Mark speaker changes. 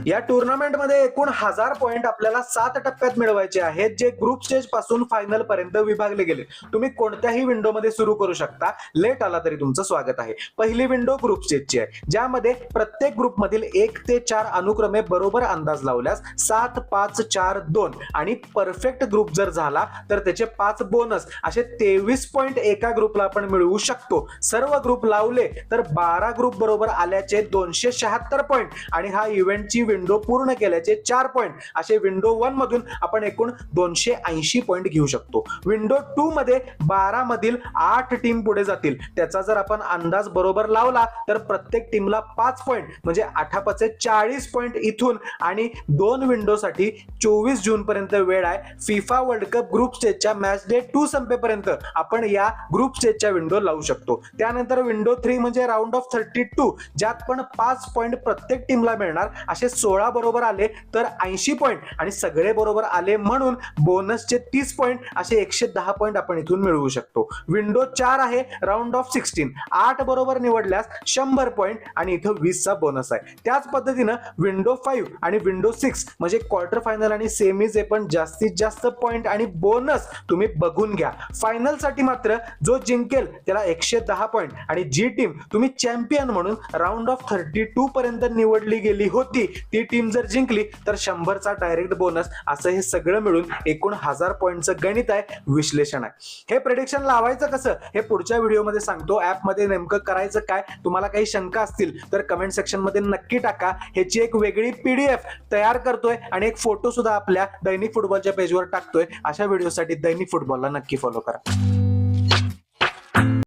Speaker 1: या टुर्नामेंटमध्ये एकूण 1000 पॉइंट आपल्याला 7 टप्प्यात मिळवायचे आहेत, जे ग्रुप स्टेज पासून फायनल पर्यंत विभागले गेले. तुम्ही कोणत्याही विंडो मध्ये सुरू करू शकता. लेट आला तरी तुमचं स्वागत आहे. पहिली विंडो ग्रुप स्टेजची आहे, ज्यामध्ये प्रत्येक ग्रुप मधील 1 ते 4 अनुक्रमे बरोबर अंदाज लावल्यास 7, 5, 4, 2 आणि परफेक्ट ग्रुप जर झाला तर त्याचे 5 बोनस असे 23 पॉइंट एका ग्रुपला आपण मिळवू शकतो. सर्व ग्रुप लावले तर 12 ग्रुप बरोबर आल्याचे 276 पॉइंट आणि हा इव्हेंटची विंडो पूर्ण केल्याचे 4 पॉइंट असे विंडो 1 मधून आपण एकूण 280 पॉइंट घेऊ शकतो. विंडो 2 मध्ये 12 मधील 8 टीम पुढे जातील. त्याचा जर आपण अंदाज बरोबर लावला तर प्रत्येक टीमला 5 पॉइंट म्हणजे 8 40 पॉइंट इथून आणि 2 विंडो साठी 24 जून पर्यंत वेळ आहे. फिफा वर्ल्ड कप ग्रुप स्टेजच्या मॅच डे 2 संपेपर्यंत आपण या ग्रुप स्टेजच्या विंडो लावू शकतो. त्यानंतर विंडो 3 म्हणजे राऊंड ऑफ 32, ज्यात पण 5 पॉइंट प्रत्येक टीमला मिळणार. असे 16 बरोबर आले तर 80 पॉइंट आणि सगळे बरोबर आले म्हणून बोनसचे 30 पॉइंट असे 110 पॉइंट आपण इथून मिळवू शकतो. विंडो 4 आहे राऊंड ऑफ 16, 8 बरोबर निवडल्यास 100 पॉइंट आणि इथं 20 चा बोनस आहे. त्याच पद्धतीनं विंडो 5 आणि विंडो 6 म्हणजे क्वार्टर फायनल आणि सेमीज पण जास्तीत जास्त पॉइंट आणि बोनस तुम्ही बघून घ्या. फायनल साठी मात्र जो जिंकेल त्याला 110 पॉइंट आणि जी टीम तुम्ही चॅम्पियन म्हणून राऊंड ऑफ 32 पर्यंत निवडली गेली होती ती टीम जर जिंकली तर 100 चा डायरेक्ट बोनस. असं हे सगळं मिळून एकूण 1000 पॉइंटचं गणित आहे, विश्लेषण आहे. हे प्रेडिक्शन लावायचं कसं हे पुढच्या व्हिडिओमध्ये सांगतो. ऍप मध्ये नेमकं करायचं काय, तुम्हाला काही शंका असतील तर कमेंट सेक्शन मध्ये नक्की टाका. ह्याची एक वेगळी PDF तयार करतोय आणि एक फोटो सुद्धा आपल्या दैनिक फुटबॉलच्या पेजवर टाकतोय. अशा व्हिडिओसाठी दैनिक फुटबॉलला नक्की फॉलो करा.